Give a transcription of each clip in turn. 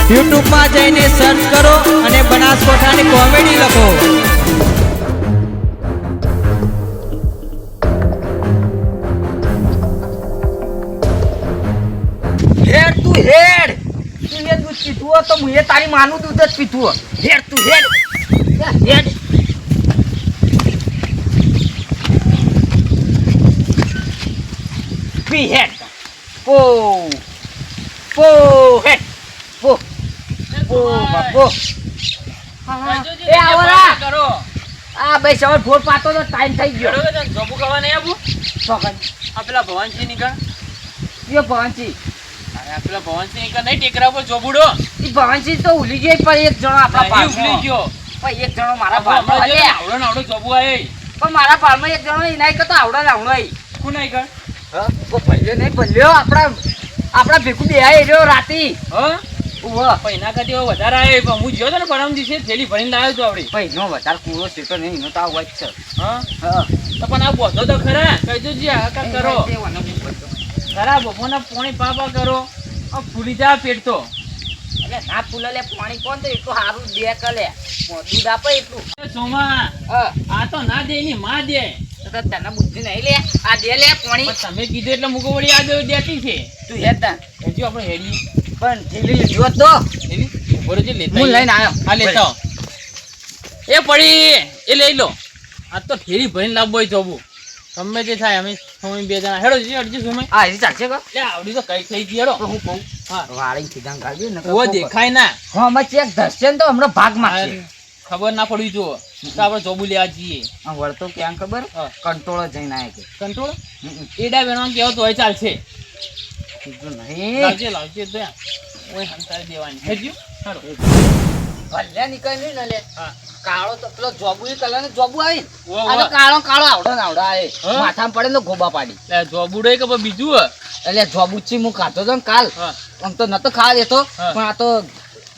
YouTube માં જઈને search કરો અને બનાસકોઠાની કોમેડી લખો. હેડ તું હેડ દૂધ પીતું હો તો હું તારી માનું દૂધ જ પીતું હો. હેડ તું હેડ હેડ પી હેડ પો પો હેડ પો પો બાપો એ આવરા કરો આ ભાઈ સવાર ફોર પાતો તો ટાઈમ થઈ ગયો. જોબુ ખાવા નહીં આવું ચોકન આ પેલા ભવાનસિંહ નીકળ યો ભવાનસિંહ અરે આ પેલા ભવાનસિંહ નીકળ નહીં ટેકરા પર જોબુડો ઈ ભવાનસિંહ તો ઉલી ગઈ પણ એક જણો આપણા નહીં ઉભલી પાલમાં ગયો પણ એક જણો મારા હમણાં પાલમાં જો અલે આવડો ને આવડો જોબુ આય પણ મારા પાલમાં એક જણો ઈ નહીં કરતો આવડો ને આવડો ઈ કોણ નીકળ હા કો ભલ્યો નહીં ભલ્યો આપણા ભેગું બે આય રહ્યો રાતી હા ઉવા પૈના કાઢી હવે વધારે આયો પણ હું જોયો તો ને પરમ દિવસે થેલી ભરીને લાવ્યો તો આવડી ભાઈ નો વધારે કૂળો છે નહીં નો તો આ વાત છે. હા હા તો પણ આ બોધો તો ખરા કહી દેજો આકાર કરો ખરા બપોરના પોણી પાપા કરો આ ફૂલી જા પેટ તો એટલે ના ફૂલે લે પાણી કોણ તો એટલું સારું દે કલે દૂધ આપે એટલું. એ સોમા હા આ તો ના દે ની માં દે તો તને બુદ્ધિ નહીં લે આ દે લે પાણી પણ તમે કીધું એટલે મુકો વળી આ દેતી છે તું હેડ તા હજુ આપણે હેડી પણ થેલી લીધો તો એવી બરોબર છે લેતા હું લઈને આવ્યો. આ લેતા આવો. એ પડી એ લઈ લો આ તો થેલી ભરીને લાવવો હોય જોબુ ગમે તે થાય અમે સમય બે જણા હેડો જી અડજી સમય આ હજી ચાલશે કો એટલે આવડી તો કઈ થઈ ગઈ હેડો હું કહું હા વાળી સીધા ગાડી ને ઓ દેખાય ના હા માં ચેક ધરશે ને તો હમણાં ભાગ મારશે. ખબર ના પડવી જો તો આપણે જોબુ લેવા જઈએ આ વળતો ક્યાં ખબર હા. કંટ્રોલ જઈને આવે કે કંટ્રોલ એડા બેનો કેવો તો હોય ચાલશે કીધું નહીં લાવજે લાવજે તો ઓય હંતારી દેવાની હેડજો હેડો ભલ્યા નીકળી ને લે હા કાળો તો પેલો જોબુ એ કલર જોબુ આવી ઓ, આ તો ઓ. કાળો કાળો આવડો ને આવડો આવે હા? માથામાં પડે ને તો ગોબા પાડી એટલે જોબુડો કે પછી બીજું હે? એટલે જોબુ ચી હું ખાતો હતો ને કાલ હા આમ તો નતો ખાવા દેતો હા. પણ આ તો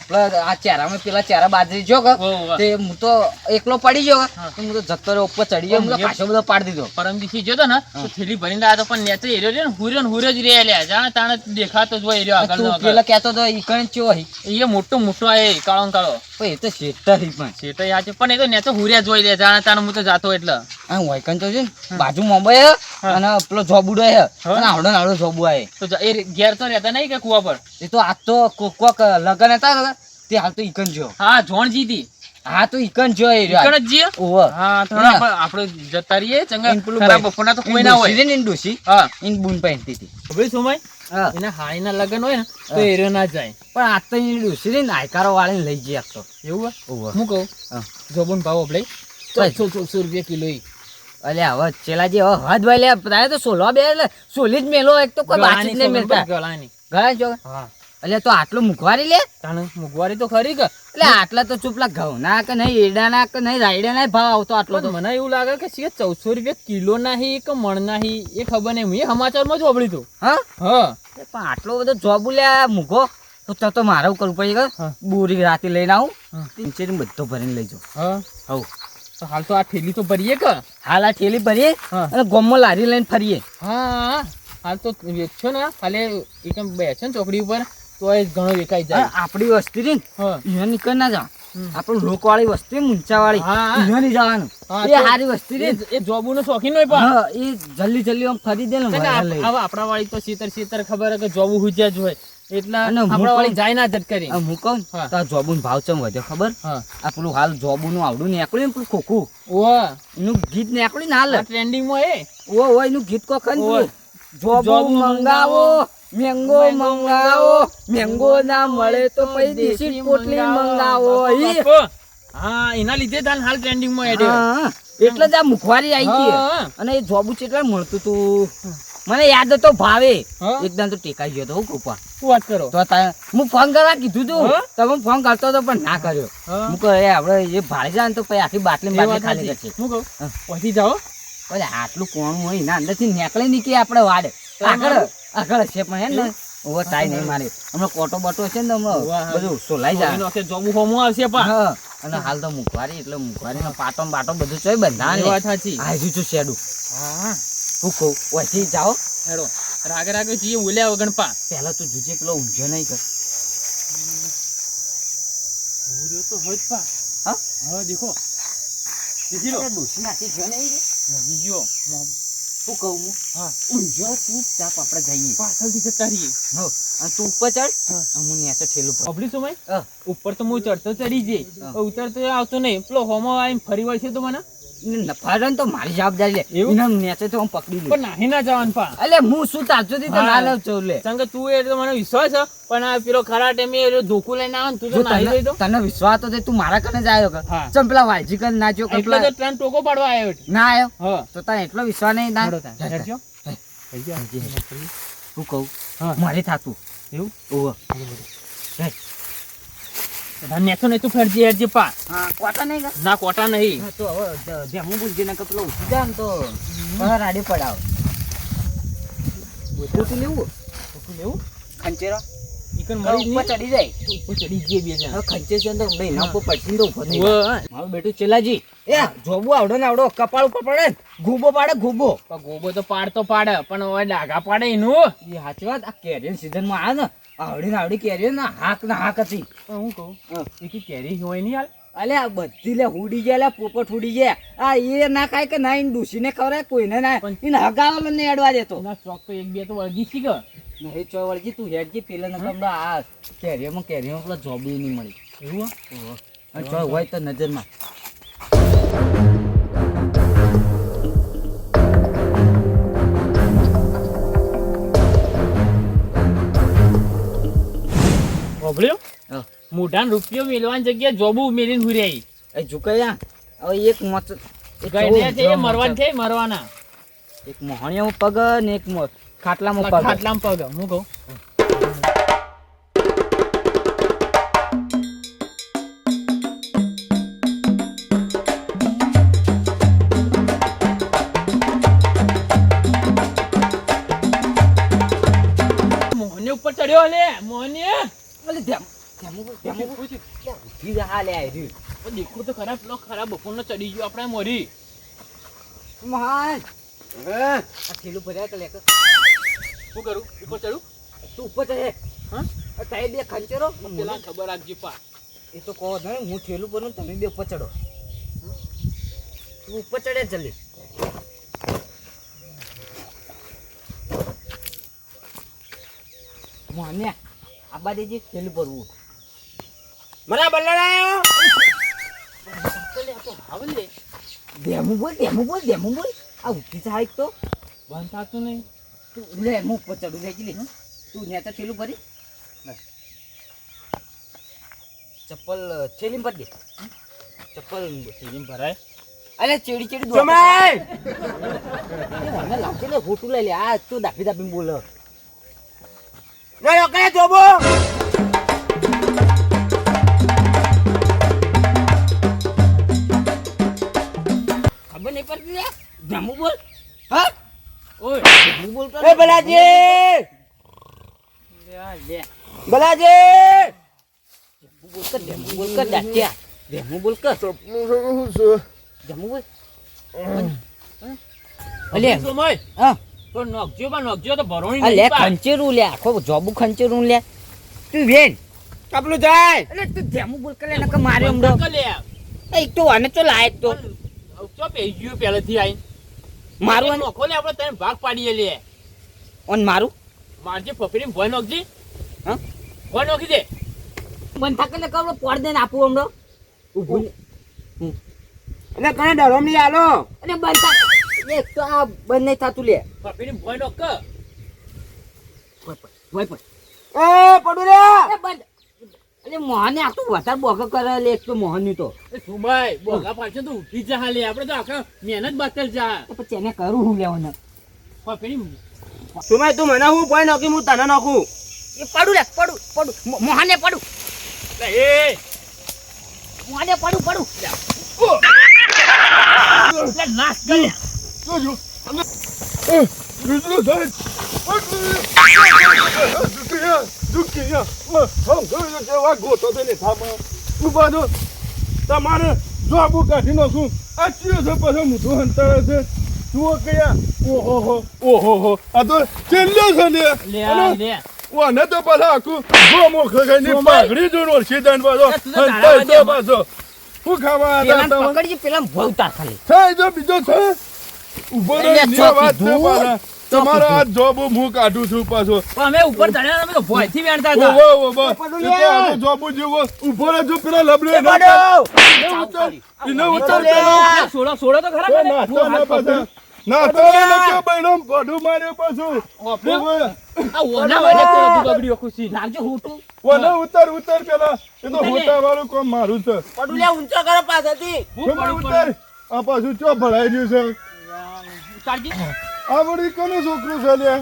આ ચહેરામાં પેલા ચહેરા બાજરી જો કે ઓ, ઓ. તે હું તો એકલો પડી ગયો કે હા. તો હું તો જતો રહ્યો ઉપર ચડી ગયો હું તો પાછો બધો પાડી દીધો. પરમ દિવસે જોતો ને તો થેલી ભરીને લાવ્યો તો પણ નેચે એર્યો છે ને હુર્યો જ રે લ્યા જાણે તાણે દેખાતો જ હોય એર્યો આગળ તું નો પેલા આગળ. કહેતો તો ઈ કણ ચો હી એ મોટો મોટો આ એ કાળો ને કાળો પણ એ તો શેઠા હી પણ છે તો યાદ છે પણ એ તો નેચે હુર્યા જ હોય લે જાણે તાણે હું તો જાતો એટલે આ વાયકન તો છે ને બાજુ મોબાઈલ હા. અને પેલો જોબુડો હે હા. અને આવડો ને આવડો જોબુ આવે તો એ ઘેર તો રહેતા નહીં કે કુવા પર એ તો આ તો કોક લગન હતા ને તે હાલ તો ઈકન જો હા જોણ જીતી હા તો ઈકન જો એ રહ્યો કણ જ જીએ ઓવ હા તો ના. આપણે જતા રહીએ ચંગા ઈન પેલું ખરા ભાઈ. બપોરના તો કોઈ ના હોય ઈન ડોસી હા ઈન બૂન પહેરતી હતી હવે સમય હા એના હાઈના લગન હોય ને તો હા. એર્યો ના જાય પણ આ તો ઈન ડોસી ને નાયકારો વાળીને લઈ જઈ આપતો એવું ઓવ હું કહું હા. જોબન ભાવ આપણે કઈ? 100 રૂપિયા કિલો ઈ. અલે હવે ચેલા જે હવે હદ ભાઈ લે તારે તો સોલો બે એટલે સોલી જ મેલો એક તો કોઈ બાચી જ નહીં મળતા ગળાની ગયા જો હા એટલે તો આટલું મુખવારી લે તાણે મોંઘવારી તો ખરી કે એટલે આટલા તો ચૂપલા ઘઉંના કે નહીં એડાના કે નહીં રાયડાના ભાવ આવતો આટલો તો મને એવું લાગે કે સિવાય 1400 રૂપિયા કિલો નાહી કે મણ નાહી એ ખબર નહીં મેં સમાચારમાં જ વાપર્યું હતું હા હા એ પણ આટલો બધો જોબ લ્યા મૂકો તો મારે કરવું પડી ગયું હા. બોરી રાતે લઈને આવું હા. નીચે બધો ભરીને લઈ જાઉં હા હવ તો હાલ તો આ થેલી તો ભરીએ કે હાલ આ થેલી ભરીએ હા. અને ગોમમાં લારી લઈને ફરીએ હા હાલ તો વેચશો ને ખાલી એક બેસો ને ચોકડી ઉપર તો એ ઘણો વેચાઈ જાય અને આપણી વસ્તી રહી ને હા અહીંયા નીકળ ના જાવ હમ. આપણું લોકવાળી વસ્તી મૂંચાવાળી હા, હા. અહીંયા નહીં જવાનું હા, એ તો સારી વસ્તી રહી ને. એ જોબુનો શોખીન હોય પણ હા એ જલ્દી જલ્દી આમ ફરી દે ને હવે વહેલા લઈ. આપણા વાળી તો શીતર ખબર હે કે જોબુ હુજ્યા જ હોય એટલે અને હું આપણા વાળી પણ- જાય ના જટ કરી આ હું કહું ને હા. તો આ જોબુનો ભાવ ચમ વધ્યો ખબર હા આ પેલું હાલ જોબુનું આવડું નીકળ્યું ને પેલું ખોખું ઓહ એનું ગીત નીકળ્યું ને હાલ ટ્રેન્ડિંગમાં એ ઓ એનું ગીત કો ખન ઓય. જોબુ જોબુ મંગાવો મેંગો મંગાવો મેંગો ના મળે તો પછી દેશી પોટલી મંગાવો ઈ. હા એના લીધે તાન હાલ ટ્રેન્ડિંગમાં એડ હા, એટલે જ આ મુખવારી આવી ગઈ હા. અને એ જોબુ ચેટલા મળતું તું મને યાદ હતો ભાવે હા? એકદમ તો ટેકાઈ ગયો તો હું કૃપા શું વાત કરો તો હું ફોન કરવા કીધું તું હા? તમે ફોન કરતો હતો પણ ના કર્યો હા. હું કહે આપણે એ ભાડે જાય ને તો પછી આખી બાટલી એ બાટલી વાત ખાલી સાચી. કરશે હું કહું હા. પછી જાઓ પછી આટલું કોણ હોય એના અંદરથી નીકળી નીકળી આપણે વાડે આગળ આગળ છે પણ હે ને ઓવર ટાઈ નહીં મારે હમણાં કોટો બટો છે ને હમણાં વાહ, હા. બધું સોલાઈ જાય એનો કે જોબુ હોમું આવશે પણ હા અને હાલ તો મુખવારી એટલે મુખવારી પાટો ને બાટો બધું ચોય બંધા એ ને વાત સાચી આજુ છું શેડું હા હું કહું ઓછી જાઓ હેડો રાગે રાગે જીએ બોલ્યા વગણ પા પહેલા તો જુજે પેલો ઊંઝો નહીં કર ભૂર્યો તો હોય જ પા. હા? હા, દેખો. દેખી લો. અરે ડોશી નાખી ગયો નહીં રે. નદી ગયો. શું કહું હું? હા. ઊંઝો ચૂપચાપ આપણે જઈએ. પાછળથી જતા રહીએ. હો, અને તું ઉપર ચડ. હા. અને હું નેચે ઠેલું પર. અભલી સમય હા. ઉપર તો હું ચડતો ચડી જઈ. હા. ઉતરતો આવતો નહીં. પેલો હોમો આવીને ફરી વળશે તો મને. ફરન તો મારી જવાબદારી લે. એવું? એને નેચે તો હું પકડી લઉં. પણ નાહી ના જવાનું પા. અલે હું શું તારજોથી તો હા. ના લઉં છું લે. કારણ કે તું એ તો મને વિશ્વાસ છે પણ આ પેલો ખરા ટાઈમે એ ધોકું લઈને આવે ને તું તો જો નાહી જઈ તો તને વિશ્વાસ તો છે, તું મારા કને જ આવ્યો કર. હા. ચમ પેલા વાલજી કને ના જો એટલે તો ટ્રેન ટોકો પાડવા આવ્યો એટલે. ના આવ્યો હા. તો તને એટલો વિશ્વાસ નહીં ના હેડો તાન. હેડજો. હું કહું હા. મારે થાતું એવું? ઓવ નેચો ને તું ફેરજી હેડજી પા. હા કોટા નહીં કર. ના કોટા નહીં. હા, તો હવે જેમું બોલજે ને કે પેલો ઉઠી જાય ને તો બહાર આડી પડાવ. ખોટું લેવું એવું? ખંચેરો ઈકન ઉપર મરી જ નહીં. ચડી જાય. તું ઉપર ચડી જઈએ બે જણા. હવે ખંચે છે ને તો નહીં ના ઉપર પડશે તો ઉભો થઈ જાય. ઉવ્વ. મારું બેટું ચેલાજી એ જોબુ આવડો ને આવડો કપાળ ઉપર પડે ને ગોબો પાડે ગોબો. પણ ગોબો તો પાડતો પાડે પણ હવે ડાઘા પાડે એનું. એ સાચી વાત. આ કેરીની સિઝનમાં આવે ને આવડી ને આવડી કેરીઓ ને હાક ને હાક હતી. પણ હું કહું હા. એ કેરી હોય નહીં હાલ. અલે આ બધી લે હુડી ગયા લે પોપટ હુડી ગયા. આ એ ના ખાય કે ના એને ડૂસીને ખવડાય કોઈને ના પણ- એને હગાવાલો ને અડવા દેતો. ના ચોક તો એક બે તો વળગી છી કે. નહીં ચો વળગી તું હેડજી પેલા ને કમડા આ કેરીઓમાં પેલા જોબી નહીં મળી. એવું? અને જો હોય તો નજરમાં હોભળ્યું? હા. મોઢાને રૂપિયો મેળવાની જગ્યાએ જોબુ મેલીને હુઈ રહી. એ ઝુકાયા હવે એક મોચ ગઈને છે એ મરવાન છે મરવાના. એક મોહણિયામાં પગ ને એક ખાટલામાં પગ. ખાટલામાં પગ હું કહું. મોહનને ઉપર ચડ્યો લે મોહને. અલે ઉઠી જા લે આ રહ્યું. દેખો તો ખરા પેલો ખરા બપોરનો ચડી ગયો આપણે મોરી. મોહન આ થેલું ભર્યા કે લેકર શું કરું ઉપર ચડું? તું ઉપર ચડે. હા? આ તારે બે ખંચેરો પેલા ખબર રાખજે પા. એ તો કહો ને હું થેલું ભરું તમે બે ઉપર ચડો. તું ઉપર ચડે જલ્દી. મોહને આબા દેજી થેલું ભરવું. મને બલ્લાયો આવે લે ડેમું બોલ આ ઉઠી જાય તો બંધ થતું નહીં. તું લે હું ઉપર ચડું જાય લે તું ને તો થેલું ભરી ચપ્પલ થેલી ભર દે. ચપ્પલ થેલીમ ભરાય. અરે ચેડી ચેડી જમાઈ મને લાગશે ને ખોટું લઈ લે આ તું દાફી દાફી બોલ. ના કયા જોબો ખબર નહીં પડતી લે ડેમું બોલ. હા ઓય ડેમું બોલ એ બલાજી લે આ લે. બલાજી ડેમું બોલ કર દાટ્યા ડેમું બોલ કર ડેમું બોલ. અલે સમય હા તો નોકજો તો ભરોણી અલે નહીં પા. ખંચેરું લે આખો જોબુ ખંચેરું લે તું વેન આપણું જાય અલે તું ડેમું બોલ કર લે નકર માર્યો હમણાં. બંધ કર લે. એક તો આને તો લાયક તો ચો પેઈ ગયું પહેલેથી આઈને. મારું એક અને- નોખો લે આપણે તને ભાગ પાડીએ લે. ઓન મારું મારજે પકડીને ભોય નોખજી. હા ભોય નોખી દે. બંધ થાકે ને કવડો પોડ દે ને આપું હમણાં ઊભું એટલે કને ડરમ નહીં આલો અને બંધ થાક એક તો આ બંધ નહીં થતું લે પકડીને ભોય નોખ કર. હોય પણ એ પડું રે એ બંધ અરે મોહને આ તો વધારે બોગ કરે લે એક તો મોહનની તો એ સુમાઈ બોગા પાછળ તો ઉઠી જા હાલે આપણે તો આખા મહેનત બાતલ જા. તો પછી એને કરું હું લેવાનું પકડીને સુમાઈ તું મને હું પોઈ નાખી હું તને નાખું એ પડું લે પડું મોહને પડું લે એ મોહને પડું લે નાશ કર લે. તમારે જોબુ કાઢી નાખું આ ચિયો છે પછી મોઢું હંતાવે છે જુઓ કયા ઓહો આ તો છેલ્લો છે ને લે આ લે વાને તો પાછા આખું ગોમો ખાઈને પાઘડી જોઈને ઓળખી જાય પાછો તું તો હંતાય તારા તો પાછો શું ખાવા હતા પેલા તમે? પકડજી પેલા ભવતા ખાલી થાય જો બીજો છે ઉભો રહી એટલે ની વાત છે કીધું. પાછા તમારો આ જોબ હું કાઢું છું પાછો પણ અમે ઉપર ચડ્યા અમે તો ભોયથી વેણતા હતા ઓવો ઓવો એ તો આ જોબ જેવો ઉભો રહેજો પેલા લબડે એને ઉતર પેલો સોડો તો ખરા મને. નાસ્તો ના પાછા નાસ્તો ના કે બૈનો બોડું માર્યો પાછું આ ઓના વાળે પેલો તું બગડ્યો ખુશી લાવજો હોટું ઓને ઉતર ઉતર પેલા એ તો હોટા વાળું કોમ મારું છે પડુલિયા ઊંચો કરો પાછળથી તમે ઉતર આ પાછું ચો ભરાઈ ગયું છે કાળજી આ વળી કોનું છોકરું છે લ્યા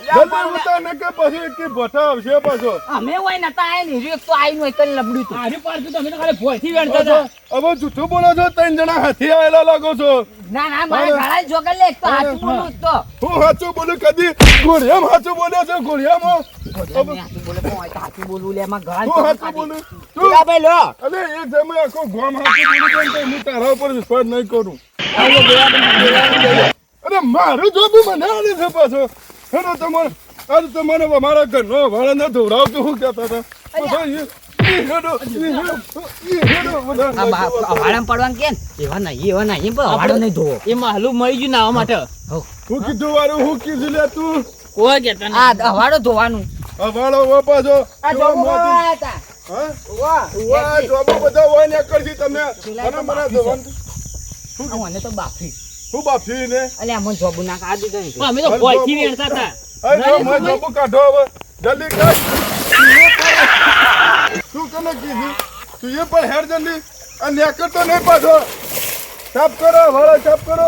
જલ્દી ઉતર ને કે પછી કે ભઠા આવશે પાછો અમે હોય નતા આયા ને એક તો આઈને હોય કઈ લબડ્યું તું આરે પાડતું તમે તો ખાલી ભોયથી વેણતા હતા હવે જૂઠું બોલો છો ત્રણ જણા હાથી આવેલા લાગો છો ના ના મારે ગાળા જોગલ લે એક તો હાચું બોલું તો હું સાચું બોલું કદી ઘોડિયામાં સાચું બોલ્યો છે ઘોડિયામાં મેં હાચું બોલે પણ હોય તો હાચું બોલવું લે એમાં ગાળા હું જોગલ સાચું બોલું પેલા ભાઈ લો અરે એક સમય આખો ગામ હાચું બોલું છે ને હું તારા ઉપર વિશ્વાસ નહીં કરું અરે મારું જોબ મને આલી છે પાછો હેડો તમારે આજ તમારે અમારા ઘરનો વાળાને ધોવડાવતું હું કહેતા હતા બધા આ વાળામાં પડવાનું કે ને એવા નહીં પણ વાળો નહીં ધોવો એ માલું મળી ગયું નાવા માટે હું કીધું વાળું હું કીધું લે તું કોઈ કહેતા નહીં આ વાળો ધોવાનું આ વાળો વો પાછો કેવો મોતી. હતા હા? વાહ, જોબો બધા હોય ને કરશી તમે અને મને ધોવાનું મને તો બાફી હું બાફી ને અલ્યા મને જોબુ ના કાઢી દે પણ અમે તો ભોયથી વેણતા હતા અરે જો મેં જોબો કાઢો હવે જલ્દી કાઢ તું કને કીધું તું એ પણ હેર જલ્દી આ નેકર તો નહીં પાછો સાફ કરો વાળા સાફ કરો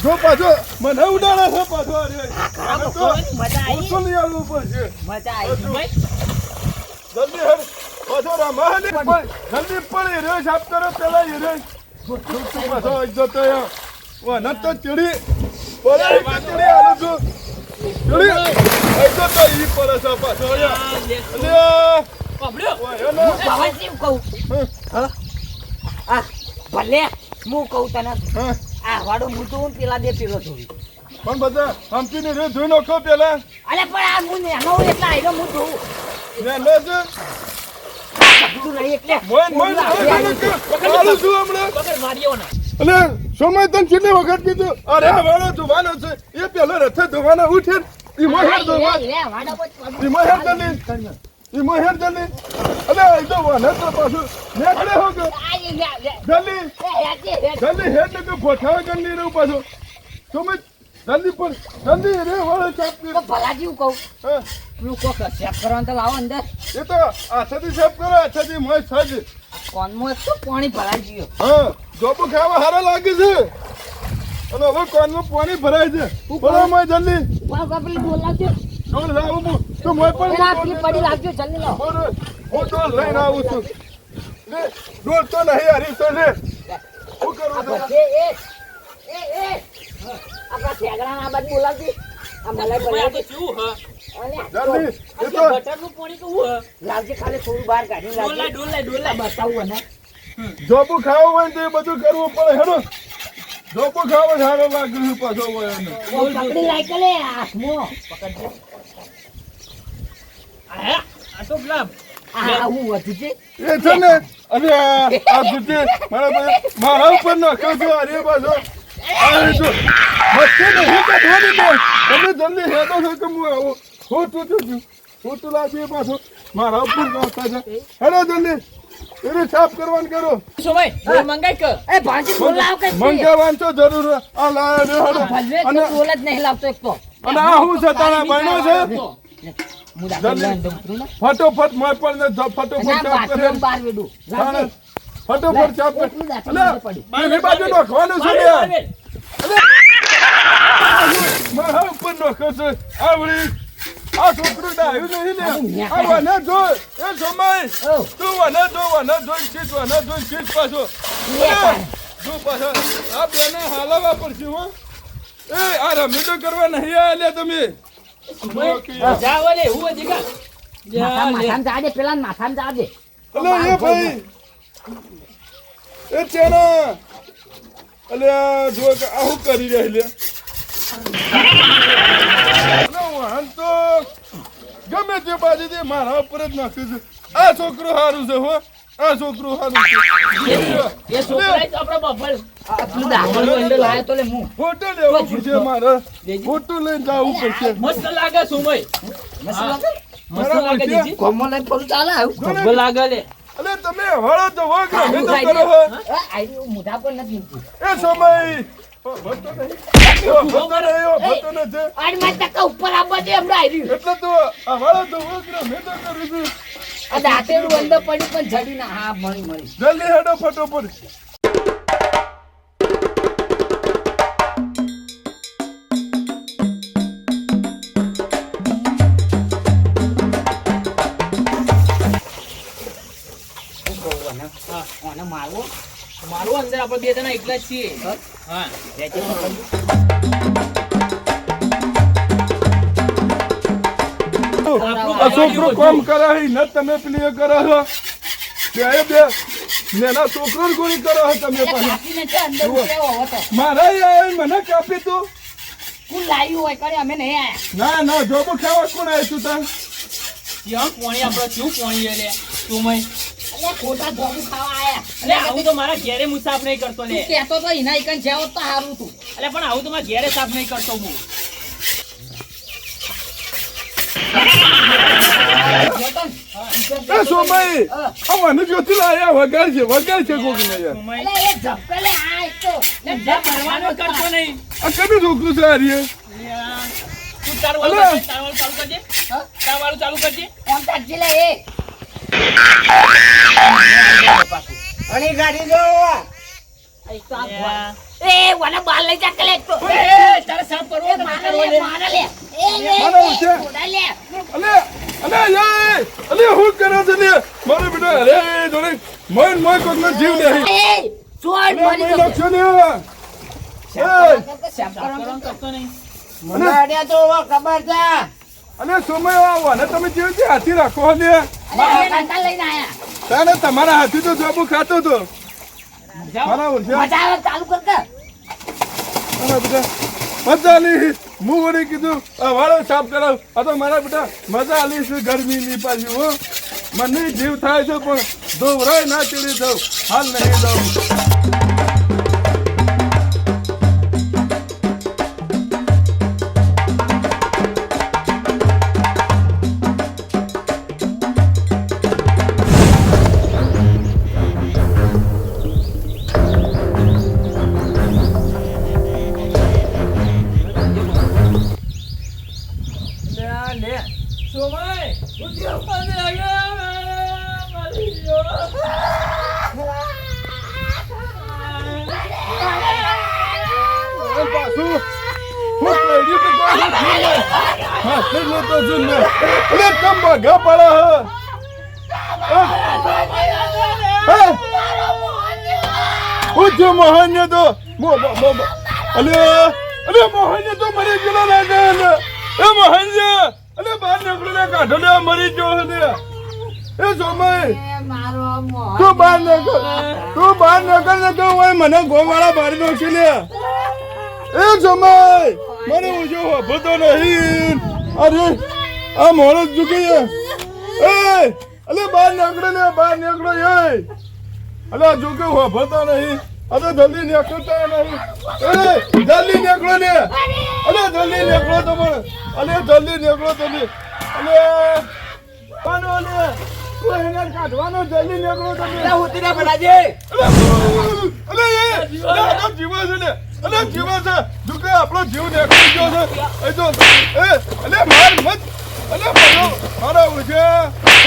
જો પાછો મને ઉડાડે છે પાછો અરે આને તો મજા આવી ઓછો લઈ આવવું પડશે મજા આવી ભાઈ જલ્દી હેર પાછો રામા જલ્દી પણ એ રે સાફ કરો પેલા એ રે તું પાછો જતો યાર વાના તો ચડી બોલે ચડી આલું છું ચડી આજો તો ઈ પરસા પાછો યાર પકડ્યો વાયનો બાબા કેમ કહું આ ભલે હું કહું તને હા આ વાડો મૂતું પેલા બે પેલો ધોઈ પણ બધા હમ્પીને રે ધોઈ નાખો પેલા અલે પણ આ હું નેનો એટલા આયલો હું ધોઉં ને લે છે તું નહીં એટલે મોય આલું છું હમણાં પકડ માર્યો ને અલે સમય તને કેટલી વખત કીધું અરે આ વાળો ધોવાનો છે એ પેલો રથે ધોવાનો ઉઠે ઈ મોહેર ધોવા લે વાડો બસ ઈ મોહેર જલ્દી ઈ મોહેર જલ્દી અલે આ તો વાને તો પાછું નેકળે હો કે આ લે લે જલ્દી જલ્દી હેડ ને કે ફોઠાવે કરી રહ્યું પાછું સમય જલ્દી પણ જલ્દી રે વાળો ચાપ કરી તો ભલા જેવું કહું હા તું કોક ચેક કરવાનું તો લાવો અંદર એ તો આછાથી સાફ કરો આછાથી મોય સાજ કોનમાં શું પાણી ભરાઈ ગયો હા જોબુ ખાવા હારા લાગે છે અને હવે કોનમાં પાણી ભરાય છે બોલો મોય જલ્દી પેલી ડોલ લાવજો ડોલ લાવું હું તો મોય પણ પેલા પેલી પડી લાવજો જલ્દી લાવો બોલો હું ડોલ લઈને આવું છું લે ડોલ તો નહીં હરી તો લે શું કરું છું આપણા ઠેગડાના બાદ બોલાવજી આ મલાઈ બોલાવજી શું હા જલ્દી એ તો બટરનું પાણી તો હું હા લાવજે ખાલી થોડું બહાર કાઢી લાવજે ડોલાય બતાવું ને જોબુ ખાવું હોય ને તો એ બધું કરવું પડે હેડો જોબુ ખાવા સારો લાગ્યું પાછો હોય એને પકડી લાઈ કે લે હાથમાં પકડજે આ તો પેલા આ હું વધુ છે એ છે ને અરે આ ગુજે મારા ઉપર નાખ્યો છો અરે પાછો આ જો મસ્તી નહીં કે થોડી દે તમે જલ્દી હેડો છો કે હું આવું હું તું લાગી પાછો મારા ઉપર નાખતા છે હેડો જલ્દી એને સાફ કરવાનું કરો સમય બોલ મંગાઈ કર એ ભાંજી બોલાવ કે મંગાવવાનું તો જરૂર આ લાયા દે હેડો ભલવે તો બોલ જ નહીં લાવતો એક તો અને આ હું છે તારા બહેનો છે મુદા બોલાવ દઉં છું ને ફટોફટ મોય પર ને ફટોફટ ના સાફ કરે બાથરૂમ બહાર વેડું લાવજે ફટોફટ સાફ કરે એટલું દાખલ અલે પડી એની બાજુ નાખવાનું છે યાર મારા ઉપર નાખ્યો છે આવડી આ છોકરું ડાયું નહીં ને આ વને જો એ સમય ઓ તું વને જોઈ શીખ પાછો જો પાછો આ બેને હાલાવા પડશે હો એ આ રમી તો કરવા નહીં આલ્યા તમે જા વલે હું દીકા માથામાં જાજે પેલા માથામાં જાજે અલે એ ભાઈ એ ચેના અલે આ જો કે આ હું કરી રહી લે અલે વાહન તો ગમે તે બાજુથી મારા ઉપર જ નાખ્યું છે. આ છોકરું સારું છે હો, આ છોકરું સારું છે. એ છોકરા જ આપણા બફળ તું દાખલો બંડલ લાયો તો લે હું ફોટો લેવો પડશે મારે, ફોટો લઈને જવું પડશે. મસ્ત લાગે સુમય મસ્ત લાગે મસ્ત લાગે જીજી કોમો લઈ ફોન ચાલે આવ ખબર લાગે લે અલે તમે હવાળો તો વગ રમે તો ખાઈ કરો દે. હો. આઈ મોઢા પર નથી એ સમય ભરતો નહીં, ભરતો નથી. આજ માં ટકા ઉપર આવવા દે હમણાં આવી રહ્યું એટલે તો હવાળો તો વગ રમે તો કરું છું. આ દાંતેડું અંદર પડી પણ જડી ના હા મળી જલ્દી હેડો ફટોફટ. ઓને મારવો મારું અંદર આપણે બે જણા એકલા જ છીએ હા આ છોકરો કામ કરે છે ને તમે પેલી એ કરો છો. બે નેના છોકરો ગોળી કરો છો તમે પાછા. કાપીને છે અંદર ઉતરેવો હતો મારા યાર મને કાપી તું. કોણ લાવ્યું હોય કરે અમે નહીં આયા ના જોબો ખાવા કોણ આવ્યું તું તાર? કેમ પોણી આપણે શું પોણી લે સુમય અલ્યા ખોટા ધોબુ ખાવા આયા અલે આવું તો મારા ઘેરે હું સાફ નહીં કરતો લે તું કહેતો તો ઈના ઈકન જાવ તો હારું તું અલે પણ આવું તો મારા ઘેરે સાફ નહીં કરતો હું એ સોમય આ મને જોતી લાયા વગાડ છે કોકને યાર. સુમય અલ્યા એ ઝપકલે આ એક તો ધંધા કરવાનો કરતો નહીં આ કનું છોકરું છે આ રીએ? તું તારવાળું ચાલુ કરજે હા? તારવાળું ચાલુ કરજે કોણ તાજી લે એ અને ગાડી જો એક તો આ ભોળ. એ વાલા બાલ લઈ જા કલે એક તો એ તારે સાફ કરવો એ તો મારે કરવો લે લે મારે લે મારે ઉઠે. થોડા લે અલે હું કરે છે લે મારો બેટો અરે જોડે મોય કોકનો જીવ દે. એ જોડ અરે મરી મને તો લક્ષો ને. એ સાફ સાફ કરો કરવાનું કરતો નહીં મને અડ્યા તો ખબર છે અને સમય આવો ને તમે જેવી હાથી રાખો ને અરે કાંટા લઈને આયા તારે તમારા હાથી તો જોબુ ખાતો તો મારા ઓછા મજા આવે ચાલુ કર કે મારા બેટા મજા આલી. હું વળી કીધું આ વાળો સાફ કરાવ. આ તો મારા બેટા મજા આલી છે ગરમીની પાછી હો. મને જીવ થાય છે પણ દોવરાય ના ચડી દઉં હાલ નહીં દઉં. લે સોમય ઉદ્યોગ પાસે આવ્યા મારી જો પાછું હું કઈડી તો પાછું જીને હા તે તો જીને અલે કમ ભાગા પડે હે ઉજો મોહન્ય તો અલે મોહન્ય તો મરી ગયેલો લાગે ને એ મોહન્ય અલે બહાર નીકળીને કાઢો ને મરી ગયો ને એ સમય મારો મોહ તું બહાર નીકળ ને તો ઓય મને ગોવાળા બારી નાખી લે એ સમય મને ઉજો હોભતો નહીં અરે આ મોળો ઝુકી એ અલે બહાર નીકળો એ અલે ઝુકે હોભતો નહીં અરે જલ્દી નીકળતા નહીં એ જલ્દી નીકળો ને અલે જલ્દી નીકળો તમે અલે જલ્દી નીકળો તમે અલે પાનો ને તું એને કાઢવાનો જલ્દી નીકળો તમે ઉતરી ના પડાજે અલે એ આ જીવા છે ને અલે જીવા છે ઝુકે આપણો જીવ નીકળી ગયો છે એ જો એ અલે માર મત અલે મારા ઉજે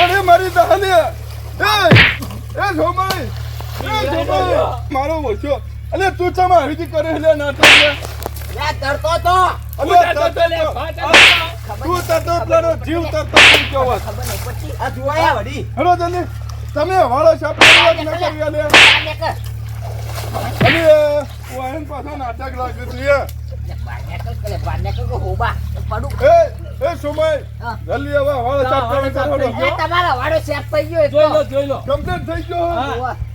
અરે મારી દહને એ સોમાઈ મારો ઓછો અલે તું ચમ આવી જી કરે લે ના તો લે તરતો તો અલે તું તરતો તારો જીવ તરતો કેવો વાત ખબર નહીં પછી આ જોયા વડી હેલો જલ્દી તમે વાળો સાપ ન કરી લે બાને કર અલે ઓયન પાછો નાટક લાગે છે બાને કર કે હોબા પડું એ સમય હા. જલ્દી હવે વાળો સાપ કરે એ તમારા વાડો સેફ થઈ ગયો એક તો જોઈ લો કમ્પ્લીટ થઈ ગયો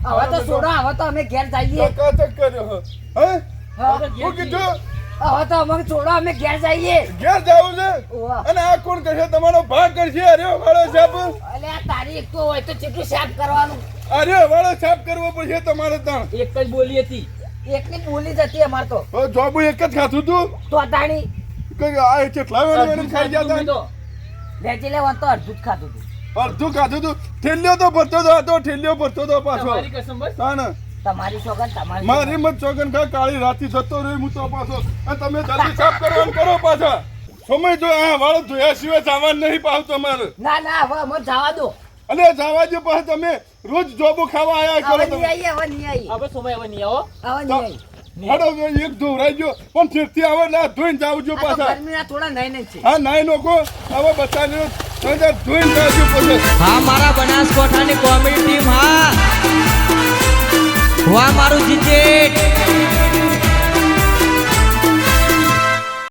હવે તો છોડો હવે તો અમે ઘેર જઈએ કાચક કર્યો હે હા. હું કીધું હવે તો અમને છોડો, અમે ઘેર જઈએ. ઘેર જાવું છે ઓવા. અને આ કોણ કરશે તમારો ભાગ કરશે અરે વાળો સાહેબ અલે આ તારી એક તો હોય તો કેટલું સાફ કરવાનું. અરે વાળો સાફ કરવો પડશે તમારે ત્યાં એક જ બોલી હતી. એકની બોલી જ હતી અમાર તો. હવે જોબુ એક જ ખાધું તું તો તાણી કઈ આ કેટલા વાર ખાઈ ગયા તમે હતા તો. વેચી લેવાનું તો અડધું જ ખાધું હતું. અડધું ખાધું તું ઠેલ્યો તો ભરતો તો આ તો ઠેલ્યો ભરતો તો પાછો તમારી કસમ બસ. હા ને તમારી સોગન તમારી મારી મત ચોગન ખા કાળી રાતી જતો રહ્યો હું તો પાછો અને તમે જલ્દી સાફ કરવાનું કરો પાછા સમય જો આ વાળો ધોયા સિવાય જવાનું નહીં પાછું તમારે ના ના હવે અમને જવા દો. અને જવા જે પાછા તમે રોજ જોબો ખાવા આયા કરો હવે નહીં તમે આવીએ, હવે નહીં આવીએ. આપણે સમય હવે નહીં આવો. હવે નહીં આવીએ. હડો એક ધોવરાઈ ગયો પણ ફેરથી આવે ને આ ધોઈને જાવ જો આ તો પાછા ગરમીના થોડા નહીં છે. હા નાઈ નોખો હવે બતાવ્યો ધોઈને જાજો પછી હા મારા બનાસકોઠાની કોમેડી ટીમ હા વાહ મારું જીજેટ